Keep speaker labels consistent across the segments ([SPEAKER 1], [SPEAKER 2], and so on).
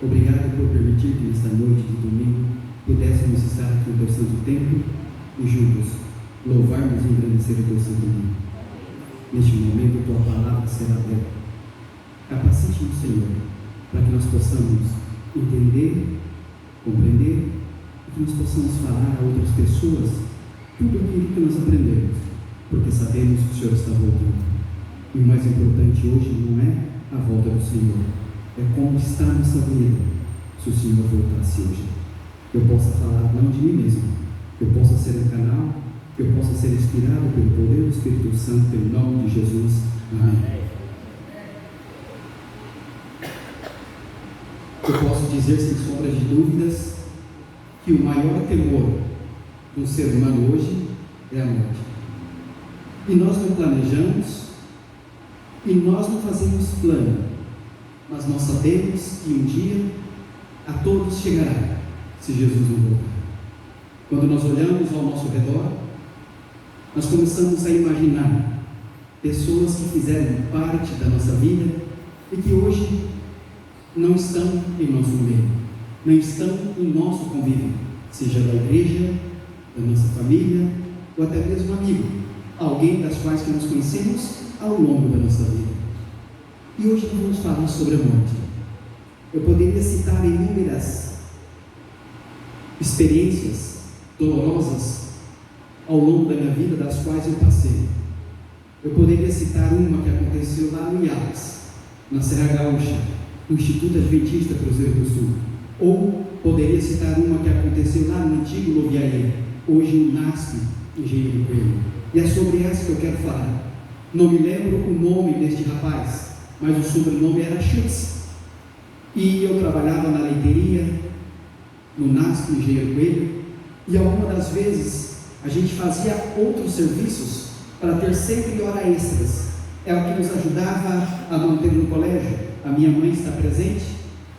[SPEAKER 1] Obrigado por permitir que nesta noite de domingo pudéssemos estar aqui no teu santo templo e juntos louvarmos e engrandecer o teu santo nome. Neste momento, tua palavra será aberta. Capacite-nos, Senhor, para que nós possamos entender, compreender e que nós possamos falar a outras pessoas tudo aquilo que nós aprendemos, porque sabemos que o Senhor está voltando. E o mais importante hoje não é a volta do Senhor, é como está a nossa vida se o Senhor voltasse hoje. Que eu possa falar não de mim mesmo, que eu possa ser um canal, que eu possa ser inspirado pelo poder do Espírito Santo, em nome de Jesus. Amém. Eu posso dizer sem sombra de dúvidas que o maior temor do ser humano hoje é a morte. E nós não planejamos, e nós não fazemos plano, mas nós sabemos que um dia a todos chegará, se Jesus não voltar. Quando nós olhamos ao nosso redor, nós começamos a imaginar pessoas que fizeram parte da nossa vida e que hoje não estão em nosso meio, não estão em nosso convívio, seja da igreja, da nossa família, ou até mesmo amigo, alguém das quais que nós conhecemos ao longo da nossa vida. E hoje nós vamos falar sobre a morte. Eu poderia citar inúmeras experiências dolorosas ao longo da minha vida, das quais eu passei. Eu poderia citar uma que aconteceu lá no IAPS, na Serra Gaúcha, no Instituto Adventista Cruzeiro do Sul. Ou poderia citar uma que aconteceu lá no antigo Loviaí, hoje no NASP, Engenheiro Coelho. E é sobre essa que eu quero falar. Não me lembro o nome deste rapaz, mas o sobrenome era Schutz. E eu trabalhava na leiteria, no NASP, Engenheiro Coelho, e algumas das vezes a gente fazia outros serviços para ter sempre hora extras. É o que nos ajudava a manter no colégio. A minha mãe está presente,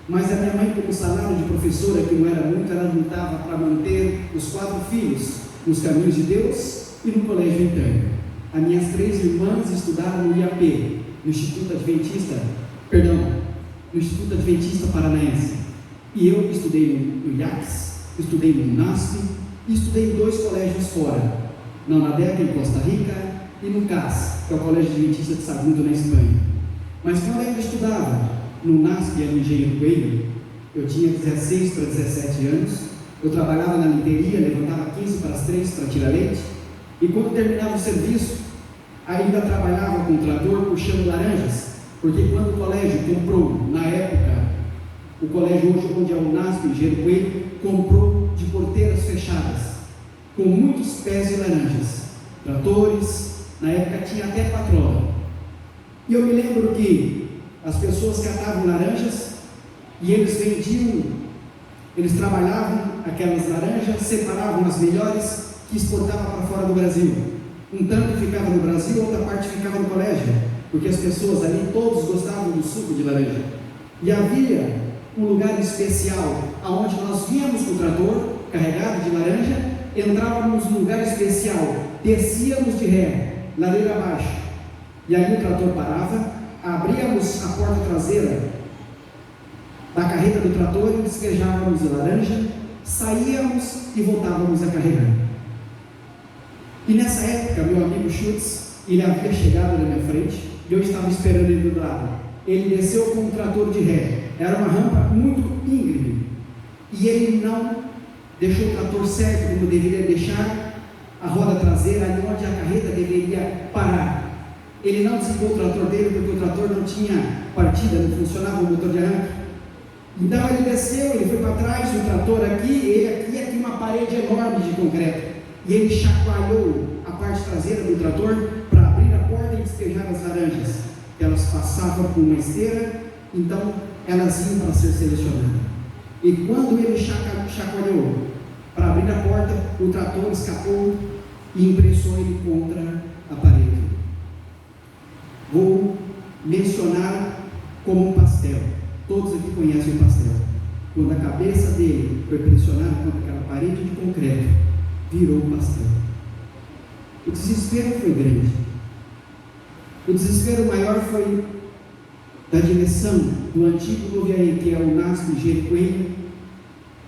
[SPEAKER 1] mas a minha mãe, como salário de professora, que não era muito, ela juntava para manter os 4 filhos nos caminhos de Deus e no colégio interno. As minhas 3 irmãs estudaram no IAP, no Instituto Adventista Paranaense. E eu estudei no IACS, estudei no NASP e estudei em 2 colégios fora, na UNADEC, em Costa Rica, e no CAS, que é o Colégio Adventista de Sagunto, na Espanha. Mas quando eu estudava no NASP, no Engenheiro Coelho, eu tinha 16 para 17 anos, eu trabalhava na leiteria, levantava 15 para as 3 para tirar leite, e quando terminava o serviço, ainda trabalhava com o trator puxando laranjas, porque quando o colégio comprou, na época, o colégio hoje onde é o NASP, Engenheiro Coelho, comprou de porteiras fechadas, com muitos pés de laranjas, tratores, na época tinha até patrola. E eu me lembro que as pessoas catavam laranjas e eles vendiam, eles trabalhavam aquelas laranjas, separavam as melhores que exportavam para fora do Brasil. Um tanto ficava no Brasil, outra parte ficava no colégio, porque as pessoas ali, todos gostavam do suco de laranja. E havia um lugar especial, onde nós víamos com o trator, carregado de laranja, entrávamos num lugar especial, descíamos de ré, ladeira abaixo, e ali o trator parava, abríamos a porta traseira da carreta do trator e despejávamos a laranja, saíamos e voltávamos a carregar. E nessa época, meu amigo Schutz, ele havia chegado na minha frente, e eu estava esperando ele do lado. Ele desceu com um trator de ré, era uma rampa muito íngreme, e ele não deixou o trator certo como deveria deixar a roda traseira, ali onde a carreta deveria parar. Ele não desligou o trator dele, porque o trator não tinha partida, não funcionava o motor de arranque. Então ele desceu, ele foi para trás, o trator aqui, ele aqui uma parede enorme de concreto, e ele chacoalhou a parte traseira do trator para abrir a porta e despejar as laranjas. Elas passavam por uma esteira, então elas iam para ser selecionadas. E quando ele chacoalhou para abrir a porta, o trator escapou e imprensou ele contra a parede. Vou mencionar como um pastel. Todos aqui conhecem o pastel. Quando a cabeça dele foi pressionada contra aquela parede de concreto, virou um pastel. O desespero foi grande. O desespero maior foi da direção do antigo Noviaí, que é o NASP Engenheiro Coelho,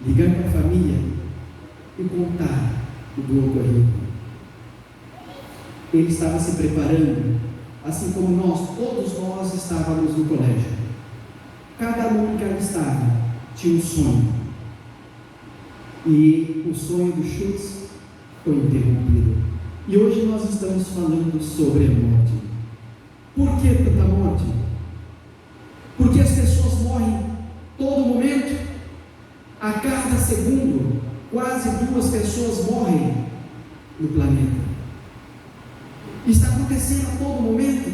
[SPEAKER 1] ligar para a família e contar o do ocorrido. Ele estava se preparando, assim como todos nós estávamos no colégio. Cada aluno que ali estava tinha um sonho. E o sonho do Schultz foi interrompido. E hoje nós estamos falando sobre a morte. Por que tanta morte? Porque as pessoas morrem todo momento. A cada segundo, quase 2 pessoas morrem no planeta. Está acontecendo a todo momento.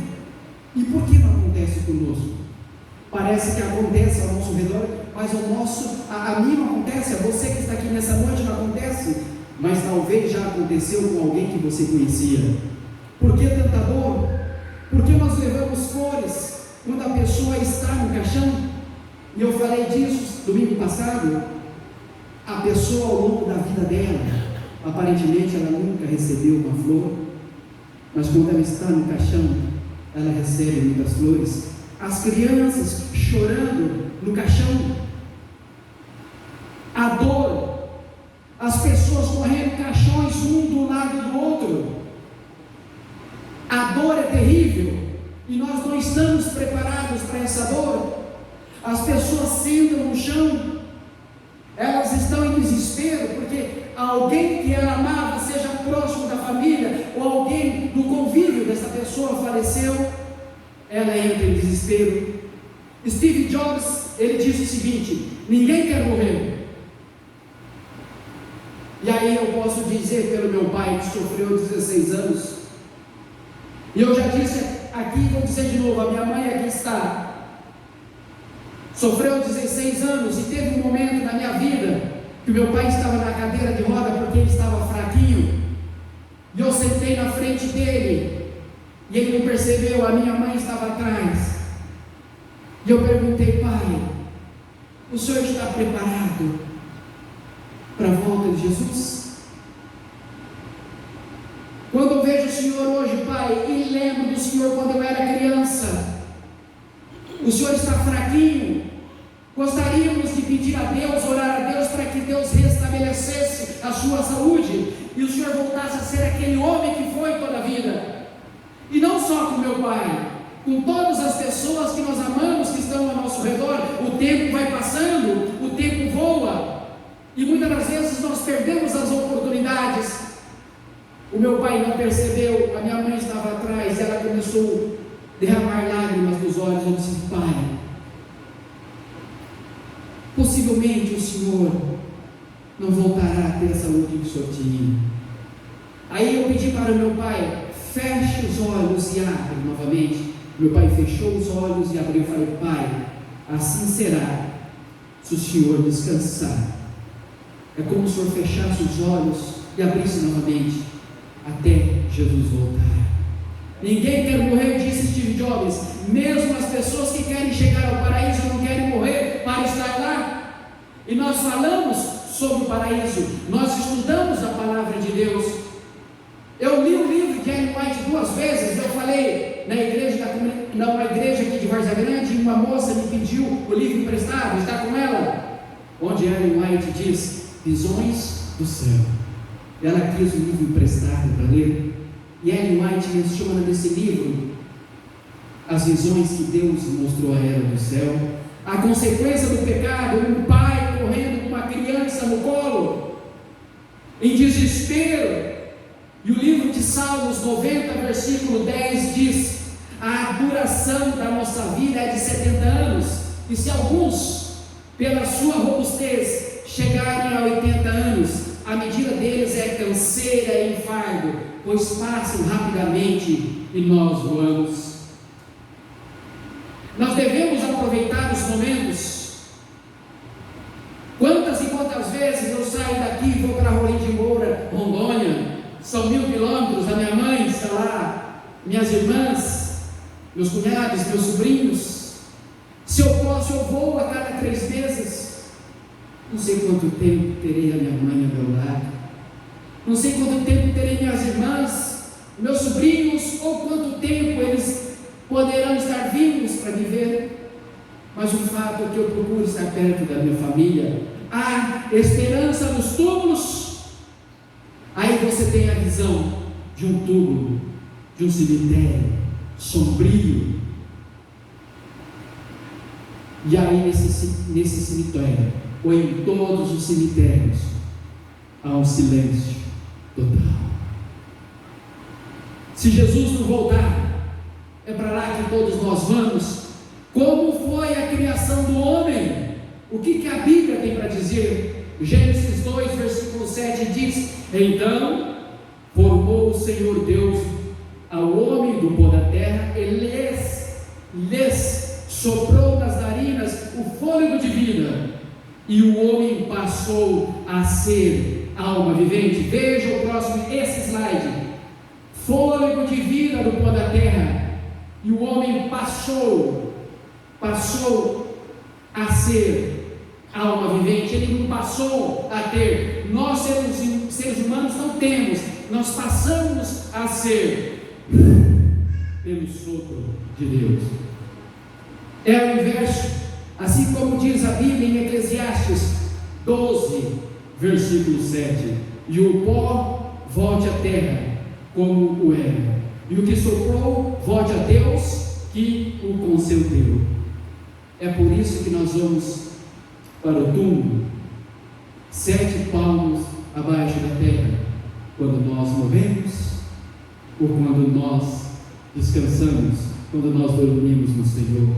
[SPEAKER 1] E por que não acontece conosco? Parece que acontece ao nosso redor, mas a mim não acontece, a você que está aqui nessa noite não acontece, mas talvez já aconteceu com alguém que você conhecia. Por que tanta dor? Por que nós levamos flores quando a pessoa está no caixão? E eu falei disso domingo passado. A pessoa, ao longo da vida dela, aparentemente ela nunca recebeu uma flor, mas quando ela está no caixão, ela recebe muitas flores. As crianças chorando no caixão, a dor, as pessoas correndo caixões um do lado do outro. A dor é terrível e nós não estamos preparados para essa dor. As pessoas sentam no chão, elas estão em desespero porque alguém que ela amava, seja próximo da família ou alguém do convívio dessa pessoa faleceu. Ela entra em desespero. Steve Jobs, ele disse o seguinte: ninguém quer morrer. E aí eu posso dizer pelo meu pai, que sofreu 16 anos, e eu já disse aqui, vou dizer de novo, a minha mãe aqui está, sofreu 16 anos, e teve um momento na minha vida que o meu pai estava na cadeira de roda porque ele estava fraquinho, e eu sentei na frente dele, e ele não percebeu, a minha mãe estava atrás, e eu perguntei: pai, o senhor está preparado para a volta de Jesus? Quando eu vejo o senhor hoje, pai, e lembro do senhor quando eu era criança, o senhor está fraquinho, gostaríamos de pedir a Deus, orar a Deus para que Deus restabelecesse a sua saúde, e o senhor voltasse a ser aquele homem que foi toda a vida. E não só com meu pai, com todas as pessoas que nós amamos, que estão ao nosso redor. O tempo vai passando, o tempo voa, e muitas das vezes nós perdemos as oportunidades. O meu pai não percebeu, a minha mãe estava atrás, e ela começou a derramar lágrimas dos olhos. Eu disse: pai, possivelmente o senhor não voltará a ter a saúde que o senhor tinha. Aí eu pedi para o meu pai: feche os olhos e abre novamente. Meu pai fechou os olhos e abriu. Eu falei: pai, assim será se o senhor descansar. É como se o senhor fechasse os olhos e abrisse novamente até Jesus voltar. Ninguém quer morrer, disse Steve Jobs. Mesmo as pessoas que querem chegar ao paraíso não querem morrer para estar lá. E nós falamos sobre o paraíso, nós estudamos a palavra de Deus. Eu li o livro de Ellen White 2 vezes. Eu falei na igreja aqui de Várzea Grande, uma moça me pediu o livro emprestado, está com ela, onde Ellen White diz: visões do céu. Ela quis o livro emprestado para ler, e Ellen White menciona nesse livro as visões que Deus mostrou a ela do céu, a consequência do pecado, um pai correndo com uma criança no colo, em desespero. E o livro de Salmos 90, versículo 10 diz: a duração da nossa vida é de 70 anos, e se alguns, pela sua robustez, chegarem a 80 anos, a medida deles é canseira e fardo, pois passam rapidamente e nós voamos. Nós devemos aproveitar os momentos. Quantas e quantas vezes eu saio daqui e vou para Rolim de Moura, Rondônia, são 1000 quilômetros, a minha mãe está lá, minhas irmãs, meus cunhados, meus sobrinhos. Se eu posso, eu vou a cada 3 meses. Não sei quanto tempo terei a minha mãe ao meu lado, não sei quanto tempo terei minhas irmãs, meus sobrinhos, ou quanto tempo eles poderão estar vivos para viver. mas o fato é que eu procuro estar perto da minha família. Há esperança nos túmulos. Aí você tem a visão de um túmulo, de um cemitério sombrio. E aí nesse cemitério, ou em todos os cemitérios, há um silêncio total. Se Jesus não voltar, é para lá que todos nós vamos. Como foi a criação do homem? O que a Bíblia tem para dizer? Gênesis 2, versículo 7 diz: então formou o Senhor Deus ao homem do pó da terra, e lhes soprou nas narinas o fôlego de vida, e o homem passou a ser alma vivente. Veja o próximo, esse slide. Fôlego de vida do pó da terra, e o homem passou a ser alma vivente. Ele não passou a ter. Nós seres humanos não temos, nós passamos a ser pelo sopro de Deus. É o inverso, assim como diz a Bíblia em Eclesiastes 12, versículo 7: e o pó volte à terra como o era, e o que soprou volte a Deus que o concedeu. É por isso que nós vamos para o túmulo 7 palmos abaixo da terra, quando nós morremos, ou quando nós descansamos, quando nós dormimos no Senhor.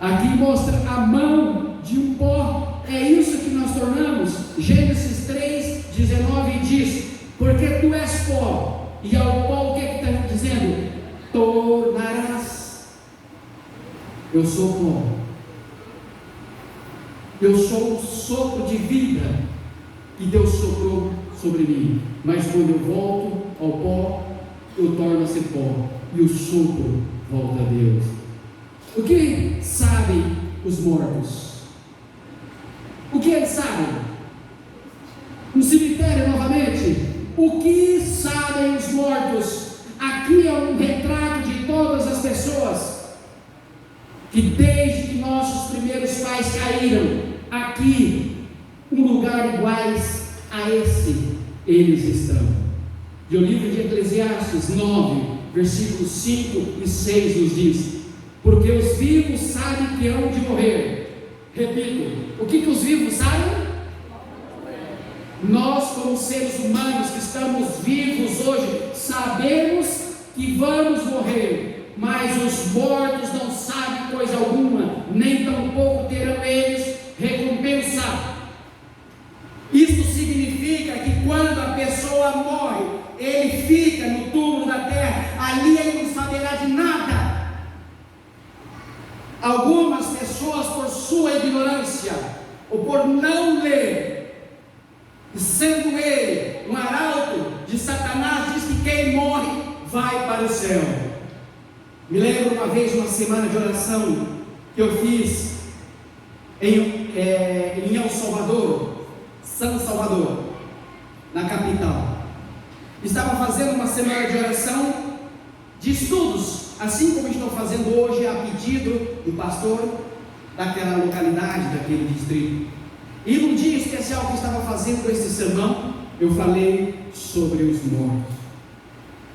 [SPEAKER 1] Aqui mostra a mão de um pó. É isso que nós tornamos. Gênesis 3:19 diz: porque tu és pó, e ao pó o que está dizendo? Tornarás. Eu sou pó, eu sou o sopro de vida que Deus soprou sobre mim, mas quando eu volto ao pó, eu torno a ser pó, e o sopro volta a Deus. O que sabem os mortos? O que eles sabem? No cemitério novamente, o que sabem os mortos? Aqui é um retrato de todas as pessoas que desde que nossos primeiros pais caíram, aqui, um lugar iguais a esse, eles estão. E o livro de Eclesiastes 9, versículos 5 e 6 nos diz: porque os vivos sabem que hão de morrer. Repito, o que os vivos sabem? Nós, como seres humanos que estamos vivos hoje, sabemos que vamos morrer, mas os mortos não sabem coisa alguma, nem tampouco terão eles recompensa. Isso significa que quando a pessoa morre, ele fica no túmulo da terra, ali ele não saberá de nada. Algumas pessoas, por sua ignorância, ou por não ler, sendo ele um arauto de Satanás, diz que quem morre vai para o céu. Me lembro uma vez, uma semana de oração que eu fiz em El Salvador, São Salvador, na capital. Estava fazendo uma semana de oração, de estudos, assim como estou fazendo hoje, a pedido do pastor daquela localidade, daquele distrito. E num dia especial que estava fazendo esse sermão, eu falei sobre os mortos.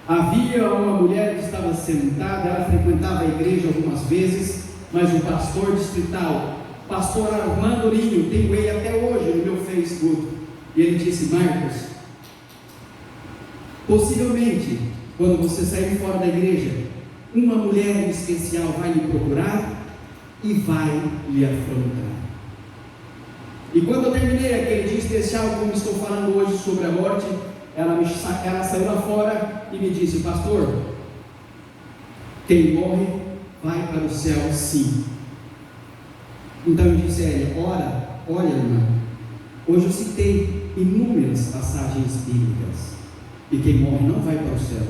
[SPEAKER 1] Havia uma mulher que estava sentada, ela frequentava a igreja algumas vezes, mas o pastor distrital, pastor Armando Rinho, tenho ele até hoje no meu Facebook, e ele disse: Marcos, possivelmente, quando você sair fora da igreja, uma mulher especial vai lhe procurar e vai lhe afrontar. E quando eu terminei aquele dia especial, como estou falando hoje sobre a morte, ela saiu lá fora e me disse: pastor, quem morre vai para o céu sim. Então eu disse a ele: olha irmã, hoje eu citei inúmeras passagens bíblicas, e quem morre não vai para o céu.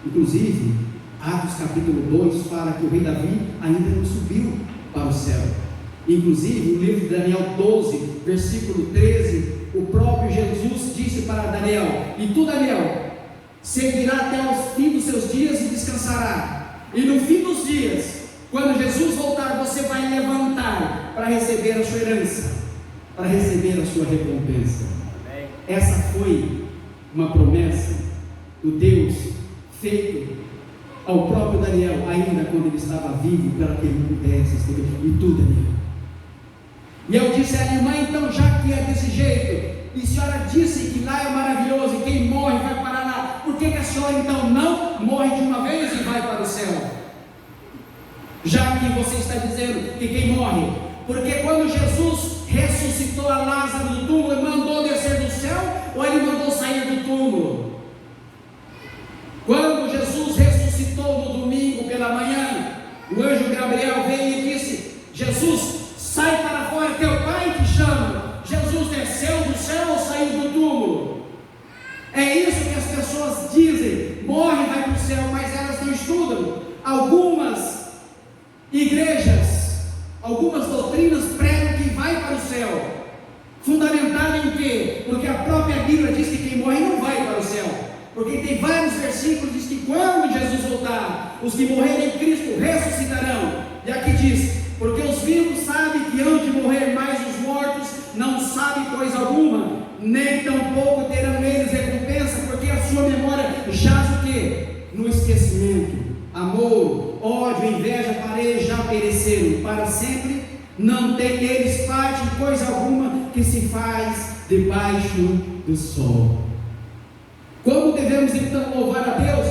[SPEAKER 1] Inclusive, Atos capítulo 2 fala que o rei Davi ainda não subiu para o céu. Inclusive, no livro de Daniel 12, versículo 13, o próprio Jesus disse para Daniel: e tu, Daniel, seguirá até o fim dos seus dias e descansará. E no fim dos dias, Quando Jesus voltar, você vai levantar para receber a sua herança, para receber a sua recompensa. Amém. Essa foi uma promessa do Deus feito ao próprio Daniel, ainda quando ele estava vivo, para que ele pudesse escrever. E tu, Daniel? E eu disse à irmã, então, já que é desse jeito, e a senhora disse que lá é maravilhoso, e quem morre vai para lá, por que a senhora então não morre de uma vez e vai para o céu? Já que você está dizendo que quem morre, porque quando Jesus ressuscitou a Lázaro do túmulo, ele mandou descer do céu, ou ele mandou sair do túmulo? Quando Jesus ressuscitou no domingo pela manhã, o anjo Gabriel veio e disse: Jesus, sai para fora, teu pai te chama. Jesus desceu do céu ou saiu do túmulo? É isso que as pessoas dizem, morre e vai para o céu, mas elas não estudam. Algumas igrejas, algumas doutrinas pregam que vai para o céu, fundamentado em quê? Porque a própria Bíblia diz que quem morre não vai para o céu, porque tem vários versículos que diz que quando Jesus voltar, os que morrerem em Cristo ressuscitarão. E aqui diz: porque os vivos sabem que hão de morrer, mas os mortos não sabem coisa alguma, nem tampouco terão eles recompensa, porque a sua memória jaz o quê? No esquecimento. Amor, ódio, inveja para eles já pereceram, para sempre não tem eles parte em coisa alguma que se faz debaixo do sol. Como devemos então louvar a Deus?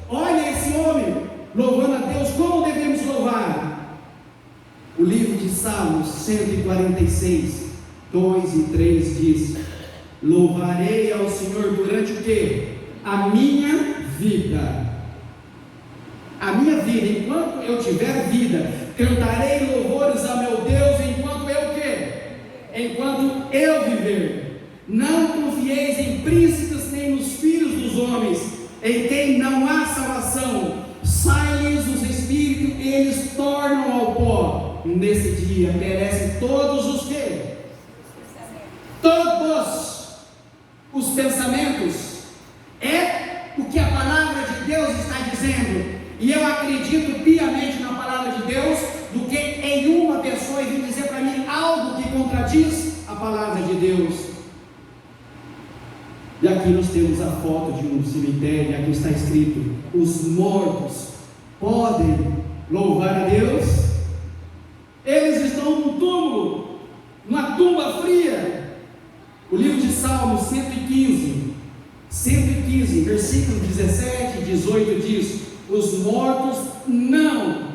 [SPEAKER 1] Olha esse homem louvando a Deus. Como devemos louvar? O livro de Salmos 146, 2 e 3 diz: louvarei ao Senhor durante o quê? A minha vida. A minha vida, enquanto eu tiver vida, cantarei louvores a meu Deus enquanto eu quê? Enquanto eu viver. Não confieis em príncipes nem nos filhos dos homens, em quem não há salvação. Sai-lhes os espíritos, eles tornam ao pó. Nesse dia perecem todos os quê? Todos os pensamentos. É o que a palavra de Deus está dizendo. E eu acredito piamente na palavra de Deus, do que em uma pessoa e vir dizer para mim algo que contradiz a palavra de Deus. E aqui nós temos a foto de um cemitério, e aqui está escrito: os mortos podem louvar a Deus? Eles estão num túmulo, numa tumba fria. O livro de Salmos 115, versículo 17 e 18 diz: os mortos não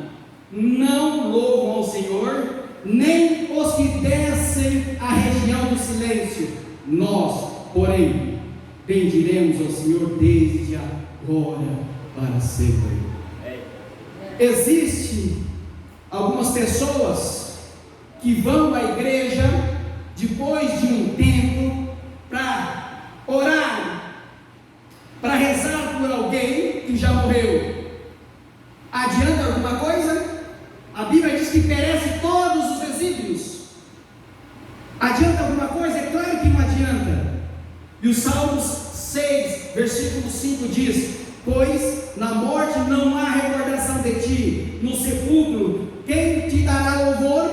[SPEAKER 1] louvam ao Senhor, nem os que descem à região do silêncio. Nós, porém, bendiremos ao Senhor desde agora para sempre. Existem algumas pessoas que vão à igreja depois de um tempo para orar, para rezar por alguém que já morreu. Adianta alguma coisa? A Bíblia diz que perece todos os resíduos. Adianta alguma coisa? É claro que não adianta. E o Salmos 6, versículo 5 diz: pois na morte não há recordação de ti, no sepulcro quem te dará louvor?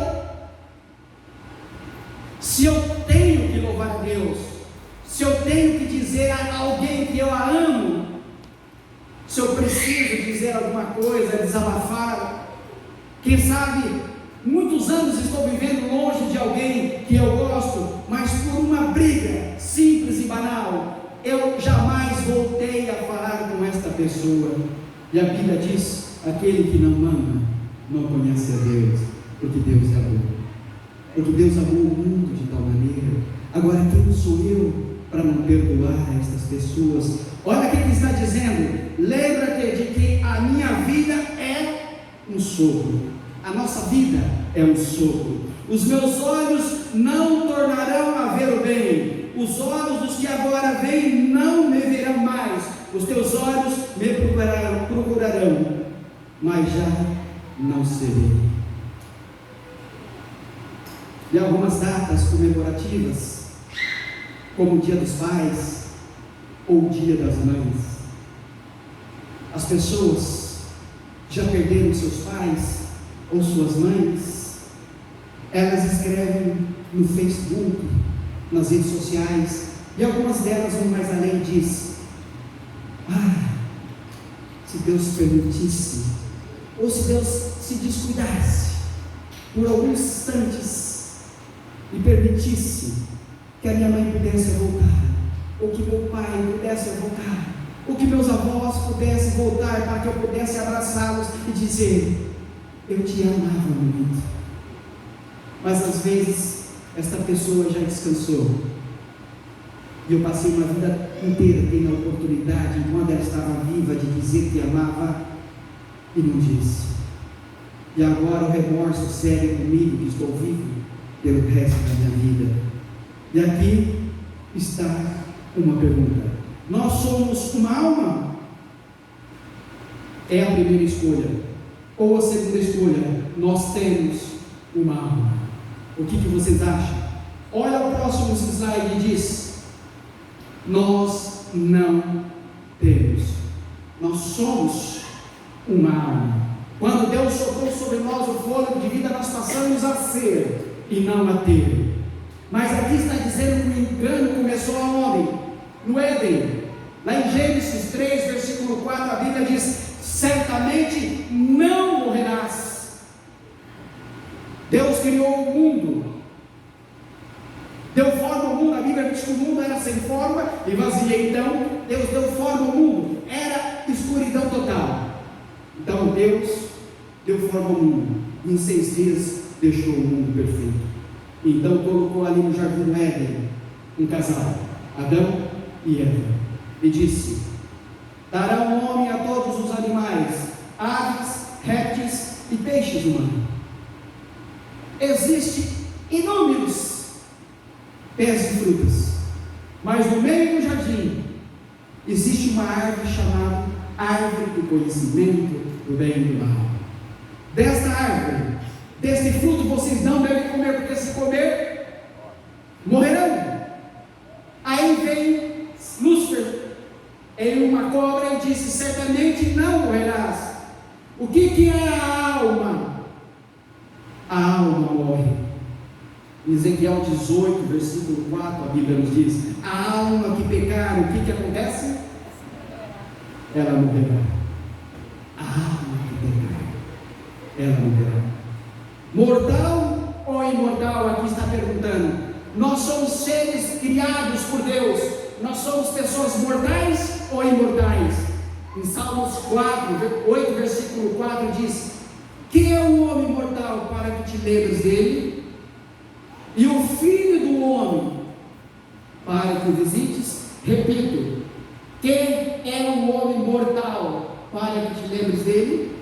[SPEAKER 1] Se eu tenho que louvar a Deus, se eu tenho que dizer a alguém que eu a amo, se eu preciso dizer alguma coisa, desabafar, quem sabe muitos anos estou vivendo longe de alguém que eu gosto, mas por uma briga simples e banal, eu jamais voltei a falar com esta pessoa. E a Bíblia diz: aquele que não ama não conhece a Deus, porque Deus é amor, porque Deus amou o mundo de tal maneira. Agora quem sou eu para não perdoar estas pessoas? Olha o que ele está dizendo: lembra-te de que a minha vida é um sopro, a nossa vida é um sopro. Os meus olhos não tornarão a ver o bem, os olhos dos que agora veem não me verão mais, os teus olhos me procurarão, mas já não serei. E algumas datas comemorativas, como o Dia dos Pais ou o Dia das Mães, as pessoas já perderam seus pais, ou suas mães, elas escrevem no Facebook, nas redes sociais, e algumas delas vão mais além e diz: se Deus permitisse, ou se Deus se descuidasse por alguns instantes e permitisse que a minha mãe pudesse voltar, ou que meu pai pudesse voltar, ou que meus avós pudessem voltar, para que eu pudesse abraçá-los e dizer: eu te amava muito. Mas às vezes esta pessoa já descansou, e eu passei uma vida inteira tendo a oportunidade, enquanto ela estava viva, de dizer que amava e não disse. E agora o remorso segue comigo, que estou vivo, pelo resto da minha vida. E aqui está uma pergunta: nós somos uma alma? É a primeira escolha. Ou a segunda escolha: nós temos uma alma. O que vocês acham? Olha o próximo slide e diz: nós não temos. Nós somos uma alma. Quando Deus soprou sobre nós o fôlego de vida, nós passamos a ser e não a ter. Mas aqui está dizendo que o engano começou aonde? No Éden. Lá em Gênesis 3, versículo 4, a Bíblia diz: certamente não morrerás. Deus criou o mundo, deu forma ao mundo. A Bíblia diz que o mundo era sem forma e vazio. Então Deus deu forma ao mundo, era escuridão total. Então Deus deu forma ao mundo, e em 6 dias deixou o mundo perfeito. Então colocou ali no jardim do Éden um casal, Adão e Eva, e disse: darão nome a todos os animais, aves, répteis e peixes humanos. Existem inúmeros pés e frutas, mas no meio do jardim existe uma árvore chamada árvore do conhecimento do bem e do mal. Desta árvore, deste fruto vocês não devem comer, porque se comer, morrerão. Aí veio Lúcifer em uma cobra e disse: certamente não morrerás. O que é a alma? A alma morre. Em Ezequiel 18, versículo 4, a Bíblia nos diz: a alma que pecar, o que acontece? Ela morrerá. A alma que pecar, ela morrerá. Mortal ou imortal? Aqui está perguntando. Nós somos seres criados por Deus. Nós somos pessoas mortais ou imortais? Em Salmos 8, versículo 4 diz: quem é o homem mortal para que te lembres dele? E o filho do homem para que o visites? Repito: quem é o homem mortal para que te lembres dele?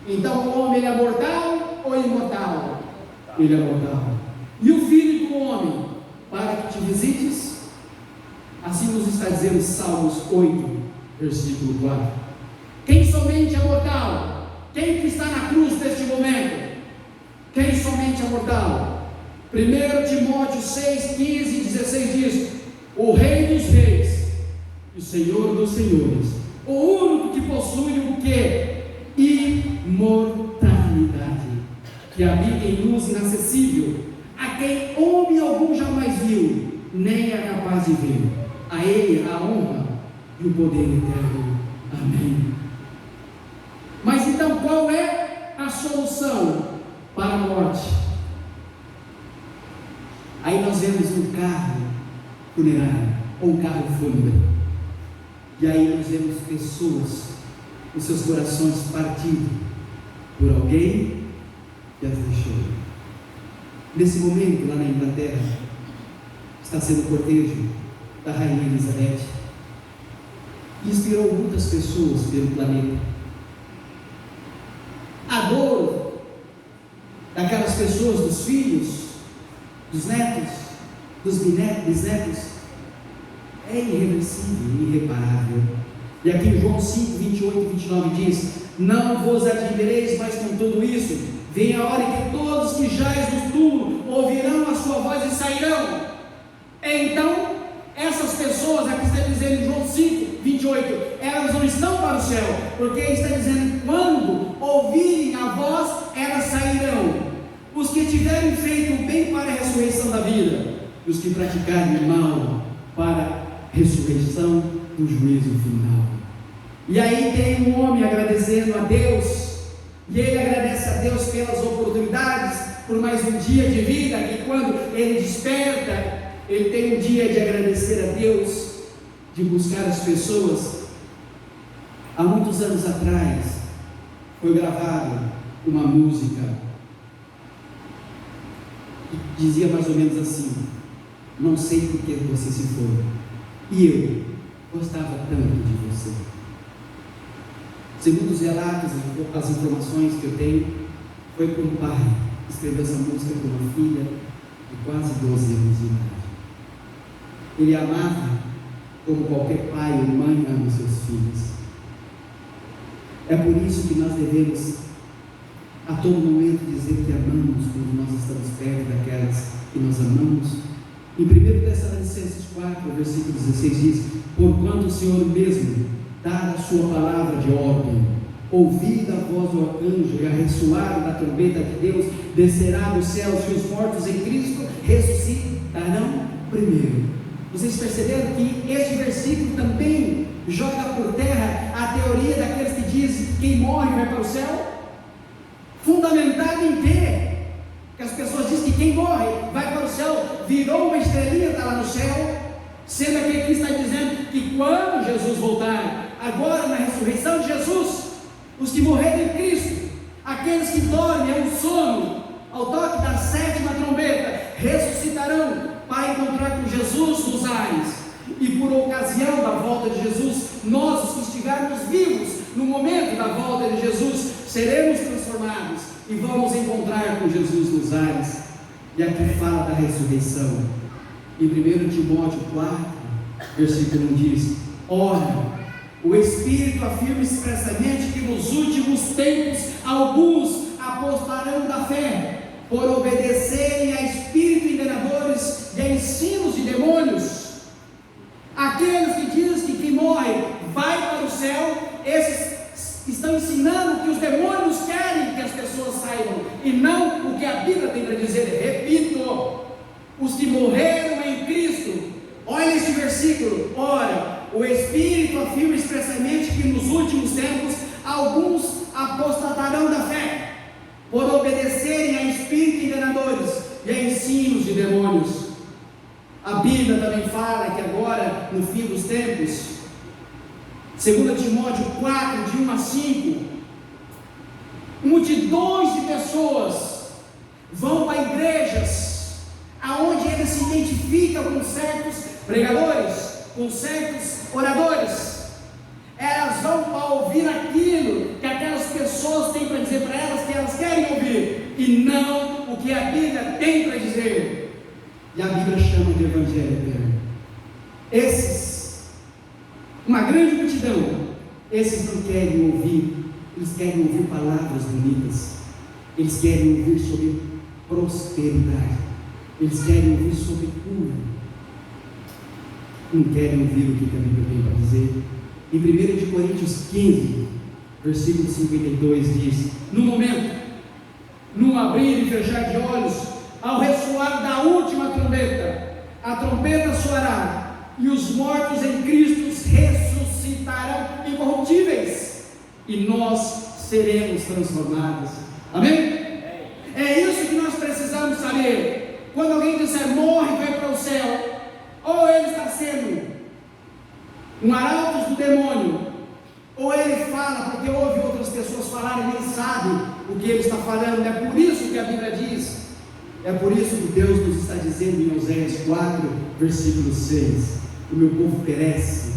[SPEAKER 1] Então o homem, ele é mortal ou imortal? Ele é mortal. E o filho do homem para que te visites? Assim nos está dizendo Salmos 8, versículo 4. Quem somente é mortal? Quem que está na cruz neste momento? Quem somente é mortal? 1 Timóteo 6, 15 e 16 diz: o Rei dos Reis e Senhor dos Senhores, o único que possui o que? Imortalidade, que habita em luz inacessível, a quem homem algum jamais viu, nem é capaz de ver. A Ele a honra e o poder eterno. Amém. Mas então qual é a solução para a morte? Aí nós vemos um carro funerário, ou um carro fúnebre, e aí nós vemos pessoas com seus corações partidos por alguém que as deixou. Nesse momento, lá na Inglaterra, está sendo o cortejo da Rainha Elizabeth, que inspirou muitas pessoas pelo planeta. A dor daquelas pessoas, dos filhos, dos netos, dos bisnetos, é irreversível, irreparável. E aqui em João 5, 28 e 29 diz: não vos admireis, mas com tudo isso vem a hora em que todos que jaz no túmulo ouvirão a sua voz e sairão. Então essas pessoas, aqui está dizendo em João 5, 28, elas não estão para o céu, porque está dizendo: quando ouvirem a voz, elas sairão. Os que tiverem feito o bem para a ressurreição da vida, e os que praticarem o mal para a ressurreição do juízo final. E aí tem um homem agradecendo a Deus, e ele agradece a Deus pelas oportunidades, por mais um dia de vida, que quando ele desperta, ele tem um dia de agradecer a Deus, de buscar as pessoas. Há muitos anos atrás, foi gravada uma música que dizia mais ou menos assim: não sei por que você se foi, e eu gostava tanto de você. Segundo os relatos, as informações que eu tenho, foi por um pai que escreveu essa música para uma filha de quase 12 anos de idade. Ele amava como qualquer pai ou mãe ama os seus filhos. É por isso que nós devemos a todo momento dizer que amamos quando nós estamos perto daquelas que nós amamos. Em 1 Tessalonicenses 4, versículo 16 diz: porquanto o Senhor mesmo dá a sua palavra de ordem, ouvida a voz do arcanjo e a ressoar da trombeta de Deus, descerá dos céus, e os mortos em Cristo ressuscitarão primeiro. Vocês perceberam que este versículo também joga por terra a teoria daqueles que dizem que quem morre vai para o céu? Fundamentado em quê? Que as pessoas dizem que quem morre vai para o céu, virou uma estrelinha, está lá no céu, sendo que aqui está dizendo que quando Jesus voltar, agora na ressurreição de Jesus, os que morreram em Cristo, aqueles que dormem, é um sono, ao toque da 7ª trombeta, ressuscitarão para encontrar com Jesus nos ares. E por ocasião da volta de Jesus, nós, os que estivermos vivos no momento da volta de Jesus, seremos transformados e vamos encontrar com Jesus nos ares. E aqui fala da ressurreição. Em 1 Timóteo 4, versículo 1 diz: ora, o Espírito afirma expressamente que nos últimos tempos alguns apostarão da fé, por obedecerem a espíritos enganadores e a ensinos de demônios. Aqueles que dizem que quem morre vai para o céu, esses estão ensinando que os demônios querem que as pessoas saibam, e não o que a Bíblia tem para dizer. Repito, os que morreram em Cristo, olha esse versículo: ora, o Espírito afirma expressamente que nos últimos tempos alguns apostatarão da fé, por obedecerem a espíritos enganadores e a ensinos de demônios. A Bíblia também fala que agora, no fim dos tempos, 2 Timóteo 4, de 1 a 5, multidões de pessoas vão para igrejas, aonde eles se identificam com certos pregadores, com certos oradores. Elas vão para ouvir aquilo que aquelas pessoas têm para dizer para elas, que elas querem ouvir, e não o que a Bíblia tem para dizer. E a Bíblia chama de Evangelho eterno. Esses, uma grande multidão, esses não querem ouvir, eles querem ouvir palavras bonitas, eles querem ouvir sobre prosperidade, eles querem ouvir sobre cura, não querem ouvir o que a Bíblia tem para dizer. Em 1 Coríntios 15, versículo 52 diz: no momento, num abrir e fechar de olhos, ao ressoar da última trombeta, a trombeta soará, e os mortos em Cristo ressuscitarão incorruptíveis, e nós seremos transformados. Amém? É isso que nós precisamos saber. Quando alguém disser morre e vai para o céu, ou ele está sendo um arauto do demônio, ou ele fala porque ouve outras pessoas falarem e nem sabe o que ele está falando. É por isso que a Bíblia diz, é por isso que Deus nos está dizendo em Oséias 4, versículo 6: o meu povo perece,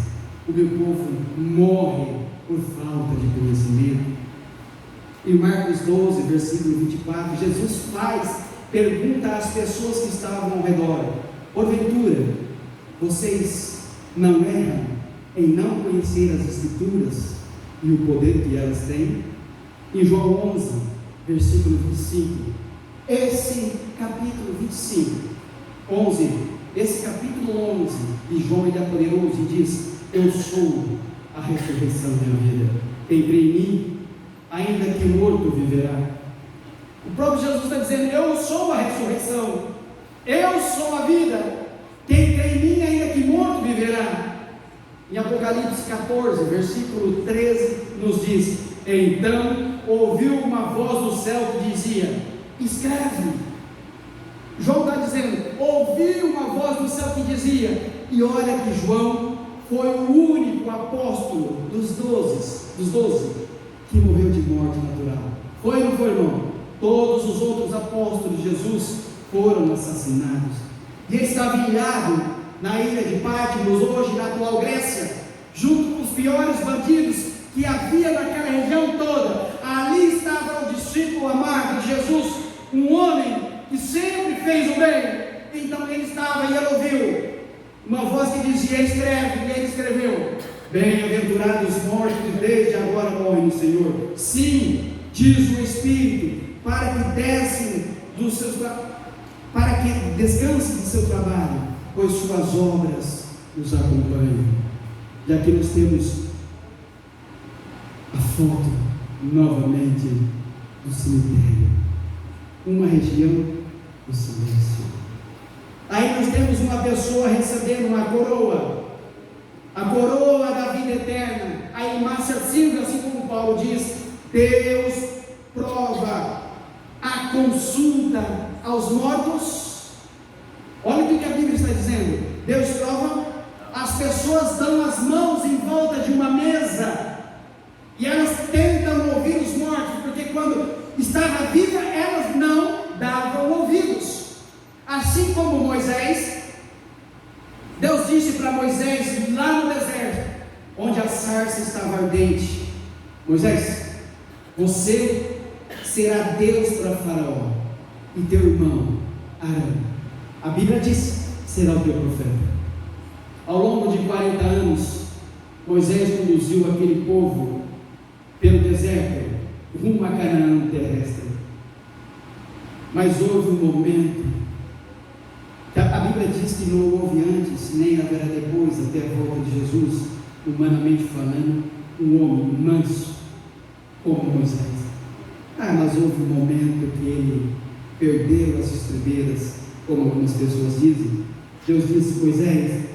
[SPEAKER 1] o meu povo morre por falta de conhecimento. Em Marcos 12, versículo 24, Jesus pergunta às pessoas que estavam ao redor: porventura, vocês não erram em não conhecer as Escrituras e o poder que elas têm? Em João 11, versículo 25, esse capítulo 25, 11, esse capítulo 11 de João, ele é poderoso e diz: eu sou a ressurreição da vida. Quem crê em mim, ainda que morto viverá. O próprio Jesus está dizendo: eu sou a ressurreição, eu sou a vida, quem crê em mim, ainda que morto viverá. Em Apocalipse 14, versículo 13, nos diz: então ouviu uma voz do céu que dizia: escreve. João está dizendo: ouviu uma voz do céu que dizia, e olha que João foi o único apóstolo dos 12 que morreu de morte natural. Foi ou não foi, irmão? Todos os outros apóstolos de Jesus foram assassinados. E ele estava ilhado na ilha de Patmos, hoje na atual Grécia, junto com os piores bandidos que havia naquela região toda. Ali estava o discípulo amado de Jesus, um homem que sempre fez o bem. Então ele estava e ele ouviu uma voz que dizia: escreve, e ele escreveu: bem-aventurados os mortos que desde agora morrem no Senhor. Sim, diz o Espírito, para que descansem do seu trabalho, pois suas obras nos acompanham. E aqui nós temos a foto novamente do cemitério, uma região do silêncio. Aí nós temos uma pessoa recebendo uma coroa, a coroa da vida eterna, a imacessível, assim como Paulo diz. Deus prova a consulta aos mortos. Olha o que a Bíblia está dizendo. Deus prova. As pessoas dão as mãos em volta de uma mesa e elas tentam ouvir os mortos, porque quando estava viva elas não davam ouvidos. Assim como Moisés, Deus disse para Moisés lá no deserto, onde a sarça estava ardente: Moisés, você será Deus para Faraó, e teu irmão Arão, a Bíblia diz, será o teu profeta. Ao longo de 40 anos, Moisés conduziu aquele povo pelo deserto, rumo a Canaã terrestre. Mas houve um momento, que a Bíblia diz que não houve antes, nem haverá depois, até a volta de Jesus, humanamente falando, um homem manso, como Moisés. Mas houve um momento que ele perdeu as estribeiras, como algumas pessoas dizem. Deus disse: Moisés,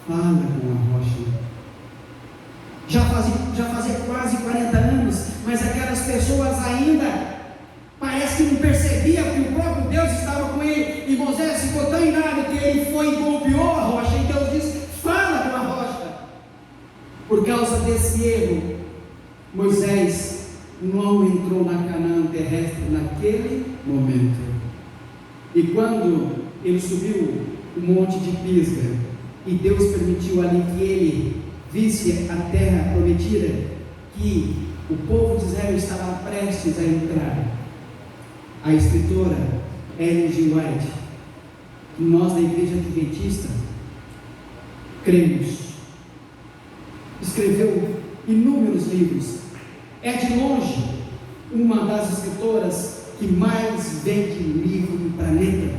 [SPEAKER 1] fala com a rocha. Já fazia quase 40 anos, mas aquelas pessoas ainda parece que não percebia que o próprio Deus estava com ele. E Moisés ficou tão irado que ele foi e golpeou a rocha, e Deus disse: fala com a rocha. Por causa desse erro, Moisés não entrou na Canaã terrestre naquele momento. E quando ele subiu o monte de Pisga, e Deus permitiu ali que ele visse a terra prometida, que o povo de Israel estava prestes a entrar, a escritora Ellen G. White, que nós da Igreja Adventista cremos, escreveu inúmeros livros. É de longe uma das escritoras que mais vende livro no planeta.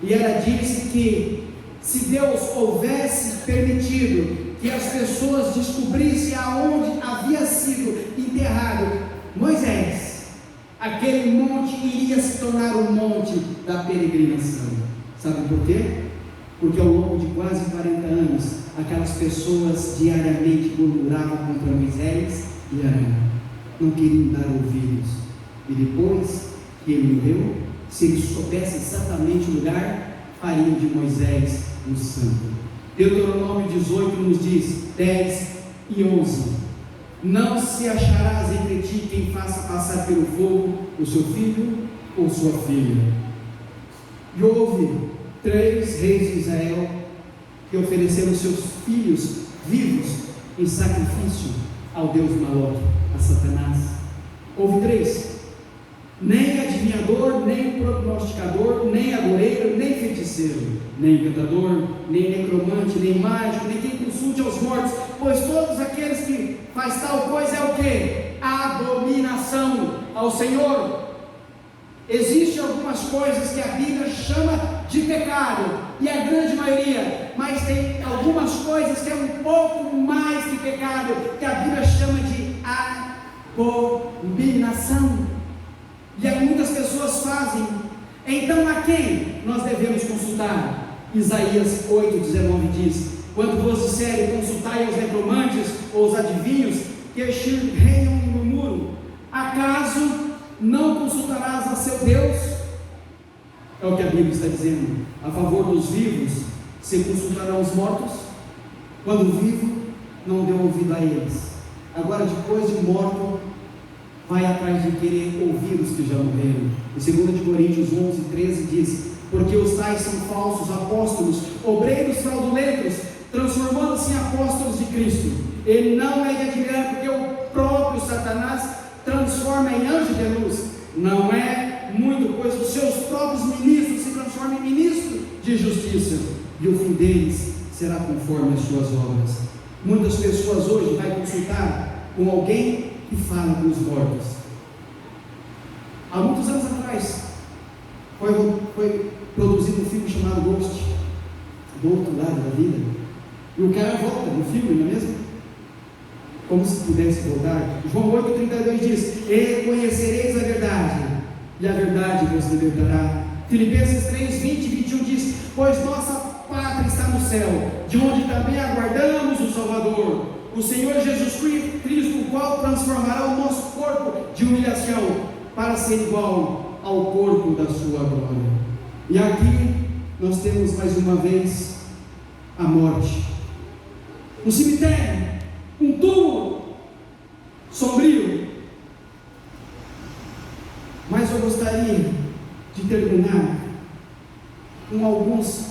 [SPEAKER 1] E ela disse que se Deus houvesse permitido que as pessoas descobrissem aonde havia sido enterrado Moisés, aquele monte iria se tornar o monte da peregrinação. Sabe por quê? Porque ao longo de quase 40 anos, aquelas pessoas diariamente murmuravam contra Moisés e Arão, não queriam dar ouvidos. E depois que ele morreu, se eles soubessem exatamente o lugar, fariam de Moisés um santo. Deuteronômio 18 nos diz, 10 e 11: não se acharás entre ti quem faça passar pelo fogo o seu filho ou sua filha. E houve 3 reis de Israel que ofereceram seus filhos vivos em sacrifício ao Deus Maloque, a Satanás. Houve 3: nem adivinhador, nem prognosticador, nem agoreiro, nem feiticeiro, nem encantador, nem necromante, nem mágico, nem quem consulte aos mortos, pois todos aqueles que faz tal coisa é o que? Abominação ao Senhor. Existem algumas coisas que a Bíblia chama de pecado, e a grande maioria, mas tem algumas coisas que é um pouco mais que pecado, que a Bíblia chama de combinação. E muitas pessoas fazem. Então a quem nós devemos consultar? Isaías 8,19 diz: quando vos disserem, consultai os necromantes ou os adivinhos, que reiam e murmuram, acaso não consultarás a seu Deus? É o que a Bíblia está dizendo. A favor dos vivos, se consultarão os mortos? Quando vivo, não deu ouvido a eles. Agora, depois de morto, vai atrás de querer ouvir os que já morreram. Em 2 Coríntios 11:13 diz: porque os tais são falsos apóstolos, obreiros fraudulentos, transformando-se em apóstolos de Cristo. E não é de admirar, porque o próprio Satanás transforma em anjo de luz. Não é muito, pois os seus próprios ministros se transformam em ministros de justiça, e o fim deles será conforme as suas obras. Muitas pessoas hoje vão consultar com alguém que fala com os mortos. Há muitos anos atrás foi produzido um filme chamado Ghost, do outro lado da vida, e o cara volta no filme, não é mesmo? Como se pudesse voltar. João 8,32 diz: e conhecereis a verdade, e a verdade vos libertará. Filipenses 3:20 e 21 diz: pois nossa pátria está no céu, de onde também aguardamos o Salvador, o Senhor Jesus Cristo, o qual transformará o nosso corpo de humilhação para ser igual ao corpo da sua glória. E aqui nós temos mais uma vez a morte, um cemitério, um túmulo sombrio. Mas eu gostaria de terminar com alguns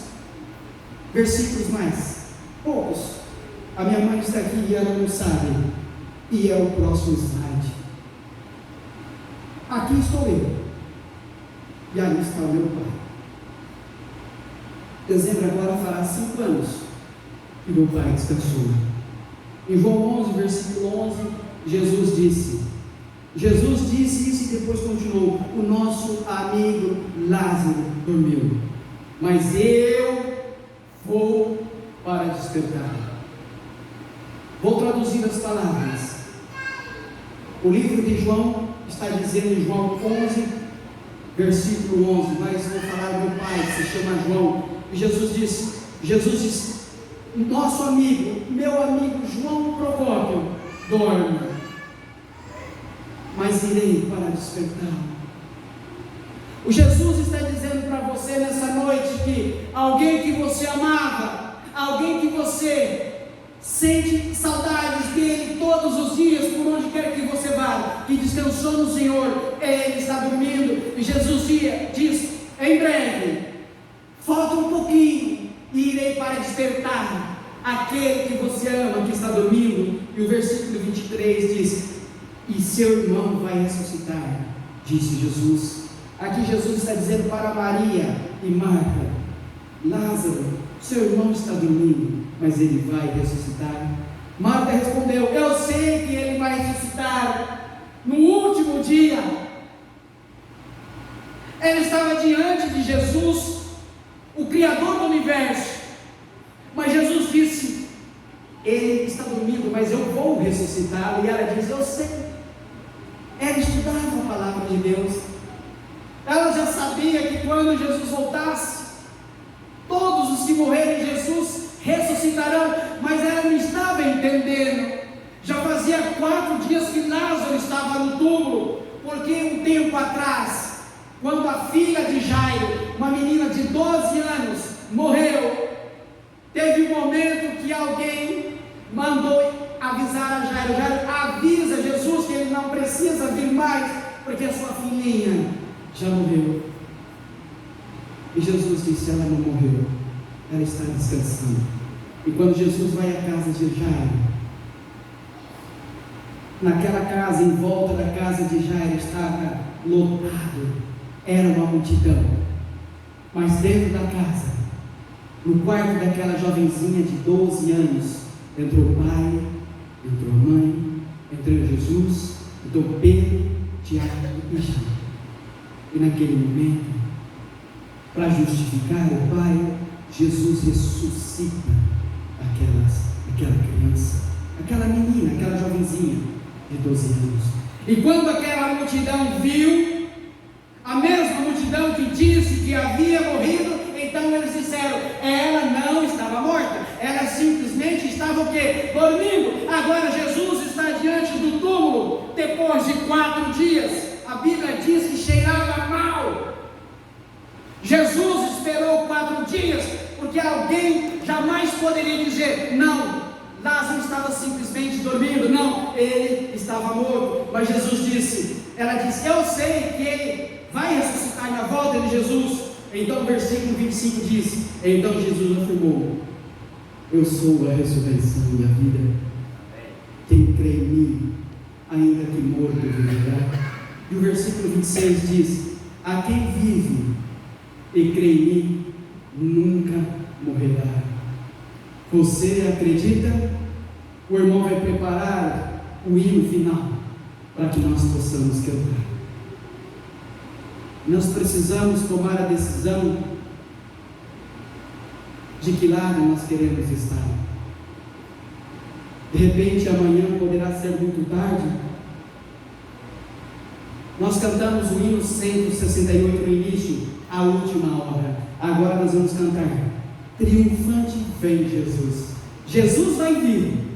[SPEAKER 1] versículos mais, poucos. A minha mãe está aqui e ela não sabe, e é o próximo slide. Aqui estou eu, e ali está o meu pai. Dezembro agora fará 5 anos que meu pai descansou. Em João 11, versículo 11, Jesus disse isso e depois continuou: o nosso amigo Lázaro dormiu, mas eu vou para despertar. Vou traduzir as palavras. O livro de João está dizendo em João 11, versículo 11, mas vou falar do meu pai, que se chama João. E Jesus disse: nosso amigo, meu amigo João Procópio dorme, mas irei para despertar. O Jesus está dizendo para você nessa noite que alguém que você amava, alguém que você sente saudades dele todos os dias, por onde quer que você vá, que descansou no Senhor, ele está dormindo. E Jesus diz: em breve, falta um pouquinho, e irei para despertar aquele que você ama, que está dormindo. E o versículo 23 diz: e seu irmão vai ressuscitar, disse Jesus. Aqui Jesus está dizendo para Maria e Marta: Lázaro, seu irmão está dormindo, mas ele vai ressuscitar. Marta respondeu: eu sei que ele vai ressuscitar no último dia. Ela estava diante de Jesus, o Criador do universo, mas Jesus disse: ele está dormindo, mas eu vou ressuscitá-lo. E ela diz: eu sei. Ela estudava a palavra de Deus, ela já sabia que quando Jesus voltasse, todos os que morrerem em Jesus ressuscitarão, mas ela não estava entendendo. Já fazia 4 dias que Lázaro estava no túmulo, porque um tempo atrás, quando a filha de Jairo, uma menina de 12 anos, morreu, teve um momento que alguém mandou avisar a Jairo: Jairo, avisa Jesus que ele não precisa vir mais, porque a sua filhinha já morreu. E Jesus disse: ela não morreu, ela está descansando. E quando Jesus vai à casa de Jairo, naquela casa, em volta da casa de Jairo, estava lotado, era uma multidão. Mas dentro da casa, no quarto daquela jovenzinha de 12 anos, entrou o pai, entrou a mãe, entrou Jesus, entrou Pedro, Tiago e João. E naquele momento, para justificar o pai, Jesus ressuscita aquela criança, aquela menina, aquela jovenzinha de 12 anos. E quando aquela multidão viu, a mesma multidão que disse que havia morrido, então eles disseram: ela não estava morta, ela simplesmente estava o quê? Dormindo. Agora Jesus está diante do túmulo, depois de 4 dias, a Bíblia diz que cheirava mal. Jesus esperou 4 dias, porque alguém jamais poderia dizer: não, Lázaro estava simplesmente dormindo. Não, ele estava morto. Mas Jesus disse, ela disse: eu sei que ele vai ressuscitar na volta de Jesus. Então o versículo 25 diz: então Jesus afirmou: eu sou a ressurreição e a vida. Quem crê em mim, ainda que morto, viverá. E o versículo 26 diz: a quem vive e crê em mim, nunca morrerá. Você acredita? O irmão vai preparar o hino final para que nós possamos cantar. Nós precisamos tomar a decisão de que lado nós queremos estar. De repente amanhã poderá ser muito tarde. Nós cantamos o hino 168 no início, a última hora. Agora nós vamos cantar: triunfante vem Jesus. Jesus vai vir.